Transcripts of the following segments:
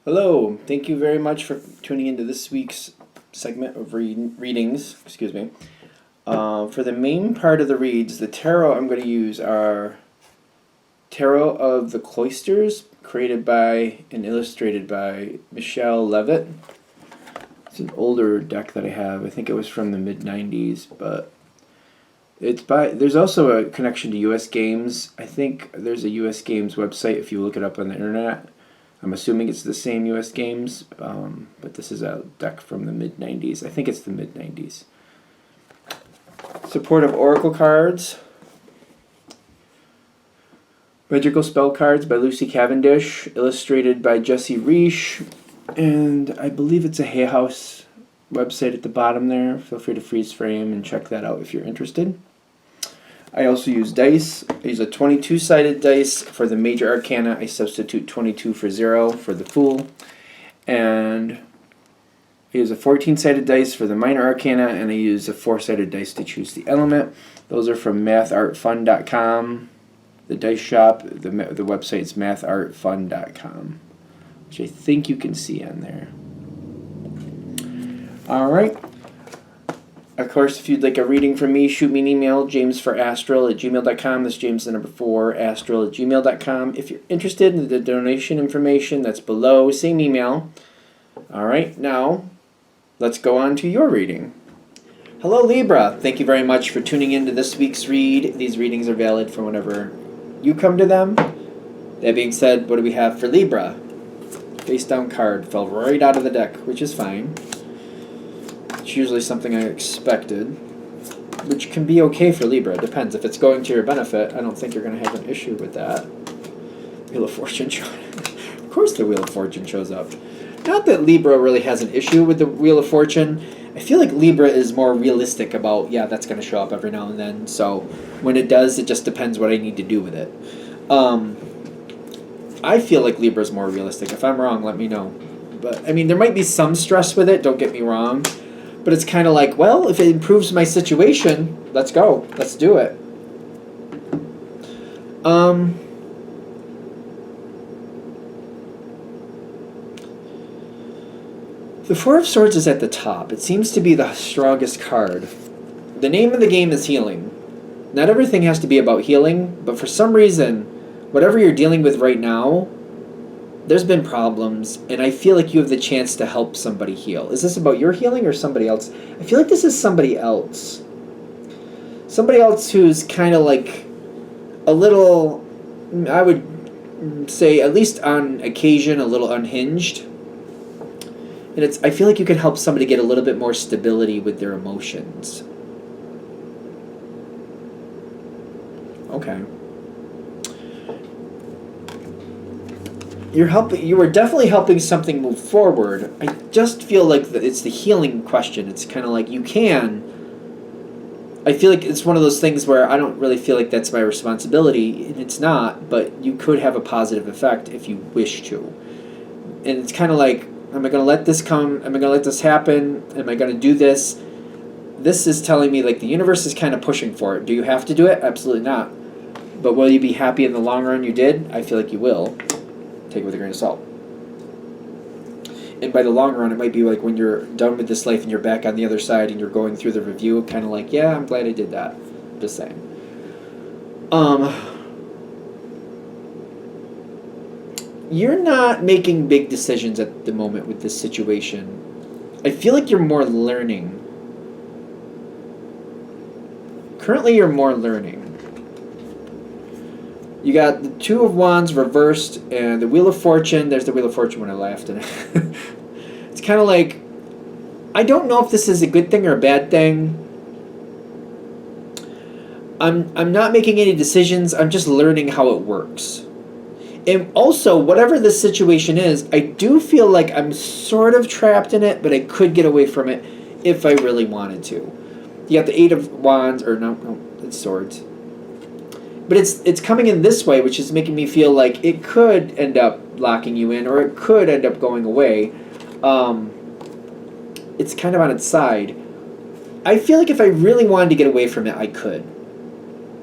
Hello, thank you very much for tuning into this week's segment of readings. Excuse me. For the main part of the reads, the tarot I'm going to use are Tarot of the Cloisters, created by and illustrated by Michelle Levitt. It's an older deck that I have. I think it was from the mid-90s, but it's by. There's also a connection to U.S. Games. I think there's a U.S. Games website if you look it up on the internet. I'm assuming it's the same U.S. Games, but this is a deck from the mid-90s. I think it's the mid-90s. Supportive Oracle cards. Magical Spell cards by Lucy Cavendish, illustrated by Jesse Reish, and I believe it's a Hay House website at the bottom there. Feel free to freeze frame and check that out if you're interested. I also use dice. I use a 22-sided dice for the major arcana. I substitute 22 for 0 for the Fool. And I use a 14-sided dice for the minor arcana, and I use a 4-sided dice to choose the element. Those are from mathartfun.com. The dice shop, the website is mathartfun.com, which I think you can see on there. All right. Of course, if you'd like a reading from me, shoot me an email, jamesforastral@gmail.com. That's James the number 4, astral@gmail.com. If you're interested in the donation information, that's below, same email. All right, now let's go on to your reading. Hello, Libra. Thank you very much for tuning in to this week's read. These readings are valid for whenever you come to them. That being said, what do we have for Libra? Face down card fell right out of the deck, which is fine. It's usually something I expected, which can be okay for Libra. It depends. If it's going to your benefit, I don't think you're going to have an issue with that. Wheel of Fortune showed Of course the Wheel of Fortune shows up. Not that Libra really has an issue with the Wheel of Fortune. I feel like Libra is more realistic about, yeah, that's going to show up every now and then. So when it does, it just depends what I need to do with it. I feel like Libra is more realistic. If I'm wrong, let me know. But, I mean, there might be some stress with it, don't get me wrong. But it's kind of like, well, if it improves my situation, let's go. Let's do it. The Four of Swords is at the top. It seems to be the strongest card. The name of the game is healing. Not everything has to be about healing, but for some reason, whatever you're dealing with right now, there's been problems, and I feel like you have the chance to help somebody heal. Is this about your healing or somebody else? I feel like this is somebody else. Somebody else who's kind of like a little, I would say, at least on occasion, a little unhinged. And I feel like you can help somebody get a little bit more stability with their emotions. Okay. You are definitely helping something move forward. I just feel like it's the healing question. It's kind of like you can. I feel like it's one of those things where I don't really feel like that's my responsibility, and it's not, but you could have a positive effect if you wish to. And it's kind of like, am I going to let this come? Am I going to let this happen? Am I going to do this? This is telling me like the universe is kind of pushing for it. Do you have to do it? Absolutely not. But will you be happy in the long run you did? I feel like you will. Take it with a grain of salt. And by the long run, it might be like when you're done with this life and you're back on the other side and you're going through the review, kind of like, yeah, I'm glad I did that. Just saying. You're not making big decisions at the moment with this situation. I feel like you're more learning. Currently, you're more learning. You got the Two of Wands reversed and the Wheel of Fortune. There's the Wheel of Fortune when I laughed. And it's kind of like, I don't know if this is a good thing or a bad thing. I'm not making any decisions. I'm just learning how it works. And also, whatever the situation is, I do feel like I'm sort of trapped in it, but I could get away from it if I really wanted to. You got the Eight of Wands, or no, it's Swords. But it's coming in this way, which is making me feel like it could end up locking you in, or it could end up going away. It's kind of on its side. I feel like if I really wanted to get away from it, I could.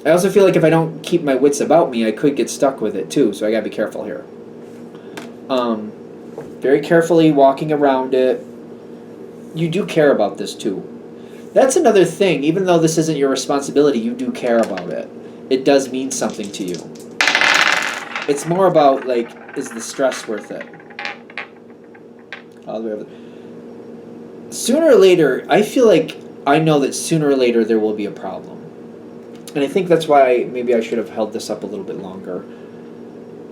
I also feel like if I don't keep my wits about me, I could get stuck with it too, so I gotta be careful here. Very carefully walking around it. You do care about this too. That's another thing. Even though this isn't your responsibility, you do care about it. It does mean something to you. It's more about, like, is the stress worth it? All the way over. Sooner or later, I feel like I know that sooner or later there will be a problem. And I think that's why maybe I should have held this up a little bit longer.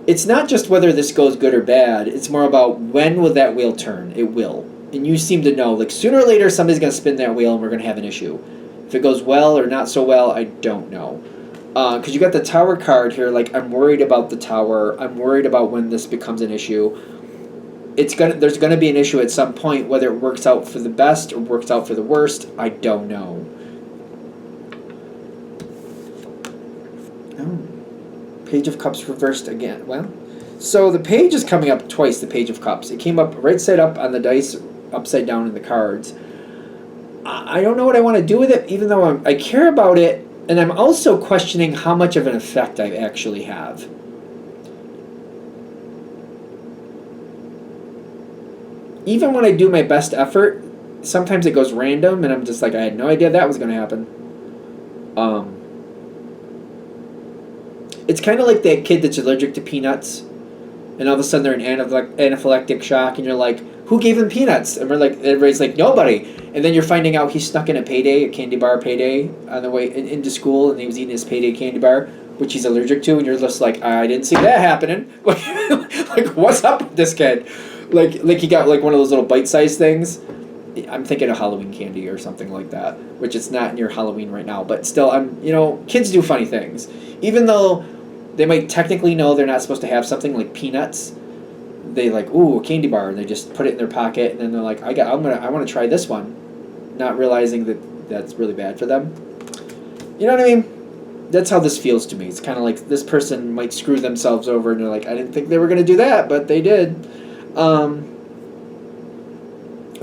It's not just whether this goes good or bad. It's more about when will that wheel turn. It will. And you seem to know, like, sooner or later somebody's going to spin that wheel and we're going to have an issue. If it goes well or not so well, I don't know. Because you got the Tower card here, like, I'm worried about the Tower. I'm worried about when this becomes an issue. There's going to be an issue at some point, whether it works out for the best or works out for the worst, I don't know. Oh. Page of Cups reversed again. Well, so the page is coming up twice, the Page of Cups. It came up right side up on the dice, upside down in the cards. I don't know what I want to do with it, even though I care about it, and I'm also questioning how much of an effect I actually have. Even when I do my best effort, sometimes it goes random, and I'm just like, I had no idea that was going to happen. It's kind of like that kid that's allergic to peanuts, and all of a sudden they're in anaphylactic shock, and you're like, who gave him peanuts? And everybody's like, nobody. And then you're finding out he snuck in a candy bar payday, on the way into school, and he was eating his payday candy bar, which he's allergic to, and you're just like, I didn't see that happening. Like, what's up with this kid? Like he got like one of those little bite-sized things. I'm thinking of Halloween candy or something like that, which it's not near Halloween right now, but still, kids do funny things. Even though they might technically know they're not supposed to have something like peanuts, they like, ooh, a candy bar, and they just put it in their pocket, and then they're like, I want to try this one, not realizing that that's really bad for them. You know what I mean? That's how this feels to me. It's kind of like this person might screw themselves over, and they're like, I didn't think they were going to do that, but they did.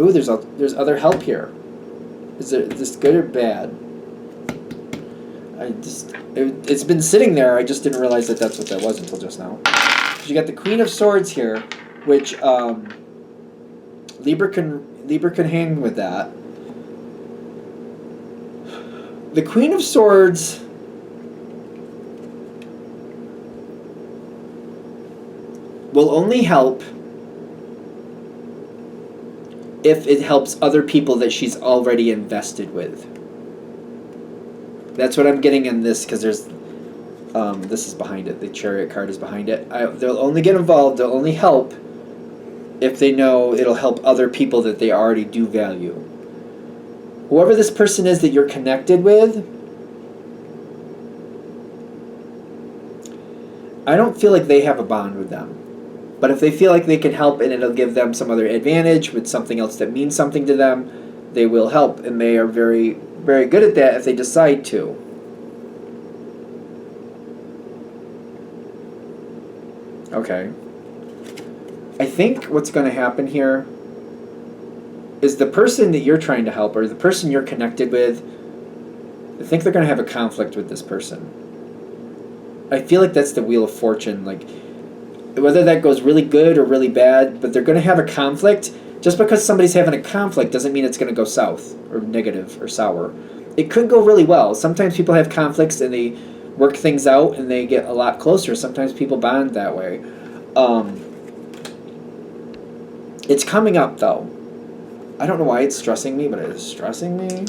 Ooh, there's other help here. Is this good or bad? It's been sitting there. I just didn't realize that that's what that was until just now. You got the Queen of Swords here, which Libra can hang with that. The Queen of Swords will only help if it helps other people that she's already invested with. That's what I'm getting in this, because there's this is behind it. The Chariot card is behind it. They'll only get involved, they'll only help if they know it'll help other people that they already do value. Whoever this person is that you're connected with, I don't feel like they have a bond with them. But if they feel like they can help and it'll give them some other advantage with something else that means something to them, they will help. And they are very, very good at that if they decide to. Okay. I think what's going to happen here is the person that you're trying to help, or the person you're connected with, I think they're going to have a conflict with this person. I feel like that's the Wheel of Fortune. Like, whether that goes really good or really bad, but they're going to have a conflict. Just because somebody's having a conflict doesn't mean it's going to go south or negative or sour. It could go really well. Sometimes people have conflicts and they work things out and they get a lot closer. Sometimes people bond that way. It's coming up, though. I don't know why it's stressing me, but it is stressing me.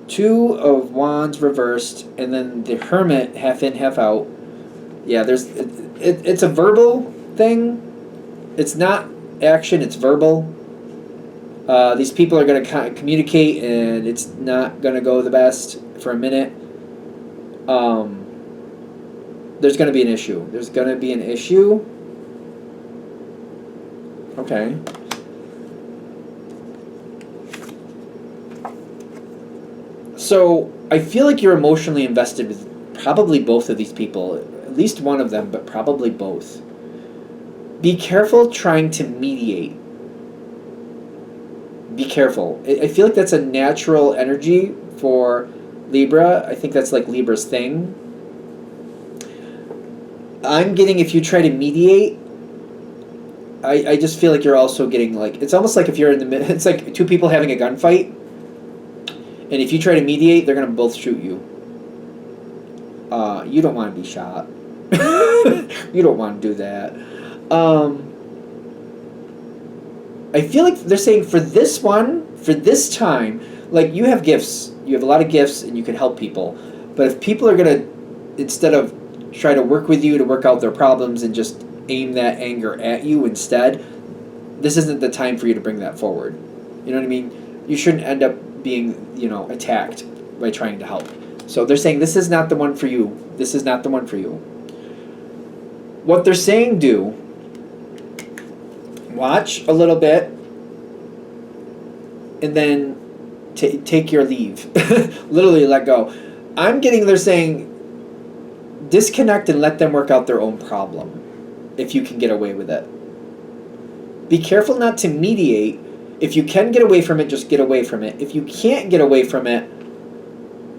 2 of Wands reversed, and then the Hermit half in, half out. Yeah, it's a verbal thing. It's not action, it's verbal. These people are going to communicate, and it's not going to go the best for a minute. There's going to be an issue. There's going to be an issue. Okay. So, I feel like you're emotionally invested with probably both of these people. At least one of them, but probably both. Be careful trying to mediate. Be careful. I feel like that's a natural energy for Libra. I think that's like Libra's thing. I'm getting if you try to mediate, I just feel like you're also getting like, it's almost like if you're in the middle, it's like two people having a gunfight, and if you try to mediate, they're going to both shoot you. You don't want to be shot. You don't want to do that. I feel like they're saying for this one, for this time, like you have gifts, you have a lot of gifts, and you can help people. But if people are going to, instead of try to work with you to work out their problems and just aim that anger at you instead, this isn't the time for you to bring that forward. You know what I mean? You shouldn't end up being, attacked by trying to help. So they're saying this is not the one for you. This is not the one for you. What they're saying, do, watch a little bit, and then take your leave. Literally let go. They're saying disconnect and let them work out their own problem if you can get away with it. Be careful not to mediate. If you can get away from it, just get away from it. If you can't get away from it,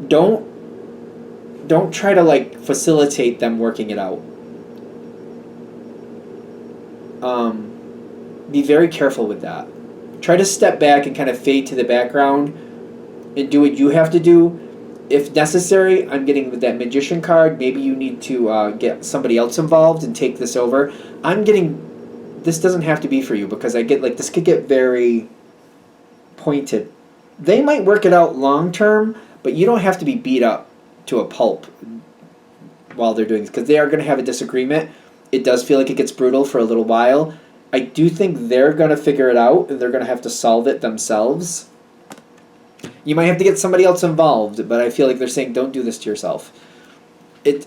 don't try to facilitate them working it out. Be very careful with that. Try to step back and kind of fade to the background and do what you have to do. If necessary, I'm getting with that Magician card, maybe you need to get somebody else involved and take this over. This doesn't have to be for you, because I get this could get very pointed. They might work it out long term, but you don't have to be beat up to a pulp while they're doing this, because they are going to have a disagreement. It does feel like it gets brutal for a little while. I do think they're going to figure it out, and they're going to have to solve it themselves. You might have to get somebody else involved, but I feel like they're saying don't do this to yourself.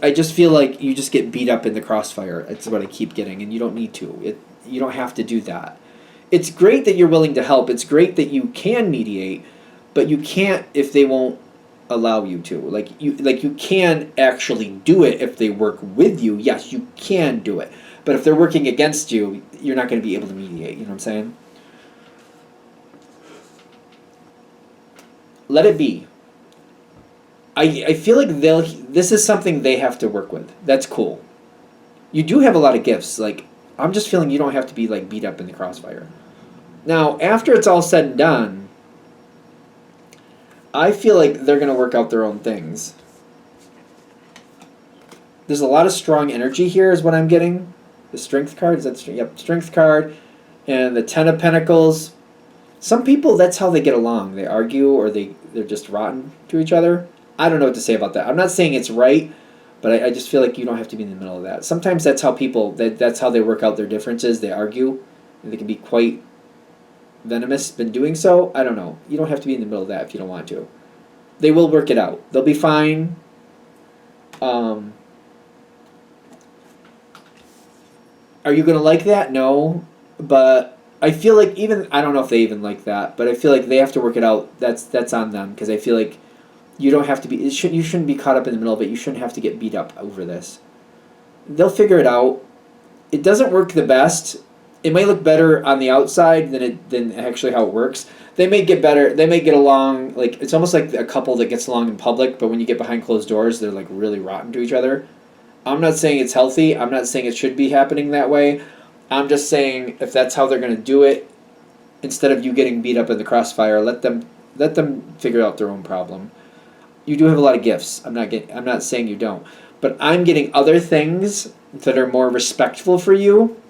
I just feel like you just get beat up in the crossfire. It's what I keep getting, and you don't need to. You don't have to do that. It's great that you're willing to help. It's great that you can mediate, but you can't if they won't allow you to. You can actually do it if they work with you. Yes, you can do it. But if they're working against you, you're not going to be able to mediate. You know what I'm saying? Let it be. I feel like this is something they have to work with. That's cool. You do have a lot of gifts. I'm just feeling you don't have to be beat up in the crossfire. Now, after it's all said and done, I feel like they're going to work out their own things. There's a lot of strong energy here is what I'm getting. The Strength card, is that yep, Strength card, and the Ten of Pentacles. Some people, that's how they get along. They argue, or they're just rotten to each other. I don't know what to say about that. I'm not saying it's right, but I just feel like you don't have to be in the middle of that. Sometimes that's how that's how they work out their differences. They argue, and they can be quite venomous in doing so. I don't know. You don't have to be in the middle of that if you don't want to. They will work it out. They'll be fine. Are you going to like that? No. But I feel like I don't know if they even like that, but I feel like they have to work it out. That's on them, because I feel like you don't have to be, you shouldn't be caught up in the middle of it. You shouldn't have to get beat up over this. They'll figure it out. It doesn't work the best. It might look better on the outside than actually how it works. They may get better. They may get along. It's almost like a couple that gets along in public, but when you get behind closed doors, they're really rotten to each other. I'm not saying it's healthy. I'm not saying it should be happening that way. I'm just saying if that's how they're going to do it, instead of you getting beat up in the crossfire, let them figure out their own problem. You do have a lot of gifts. I'm not saying you don't, but I'm getting other things that are more respectful for you,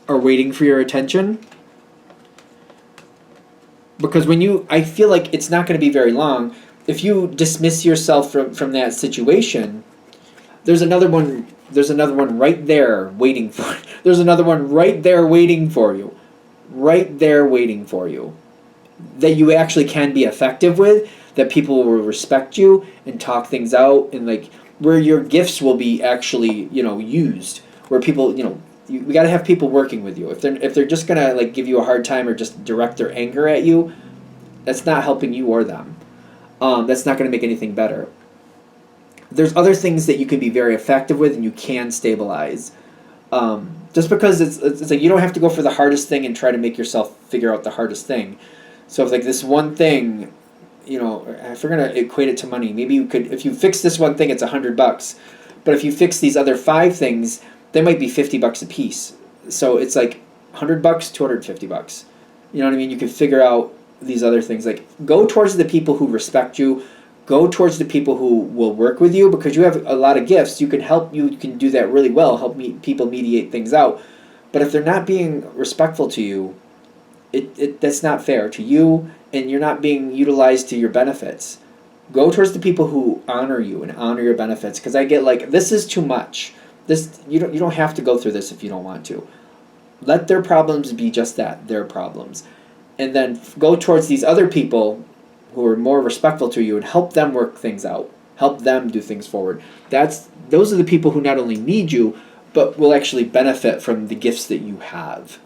are waiting for your attention. Because I feel like it's not going to be very long. If you dismiss yourself from that situation, there's another one right there waiting for you. There's another one right there waiting for you. Right there waiting for you. That you actually can be effective with, that people will respect you and talk things out, and where your gifts will be actually, used. Where people, we got to have people working with you. If they're just gonna give you a hard time or just direct their anger at you, that's not helping you or them. That's not going to make anything better. There's other things that you can be very effective with and you can stabilize. Just because it's you don't have to go for the hardest thing and try to make yourself figure out the hardest thing. So if this one thing, if we're gonna equate it to money, maybe you could, if you fix this one thing, it's $100. But if you fix these other 5 things, they might be $50 a piece. So it's like $100, $250. You know what I mean? You can figure out these other things. Like, go towards the people who respect you. Go towards the people who will work with you, because you have a lot of gifts. You can do that really well, help people mediate things out. But if they're not being respectful to you, that's not fair to you, and you're not being utilized to your benefits. Go towards the people who honor you and honor your benefits, because I get like, this is too much. You don't have to go through this if you don't want to. Let their problems be just that, their problems. And then go towards these other people who are more respectful to you and help them work things out. Help them do things forward. Those are the people who not only need you, but will actually benefit from the gifts that you have.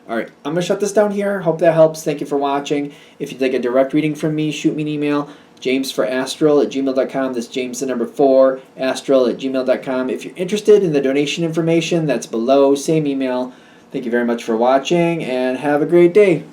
All right, I'm going to shut this down here. Hope that helps. Thank you for watching. If you'd like a direct reading from me, shoot me an email, jamesforastral@gmail.com. That's James the number 4, astral@gmail.com. If you're interested in the donation information, that's below, same email. Thank you very much for watching, and have a great day.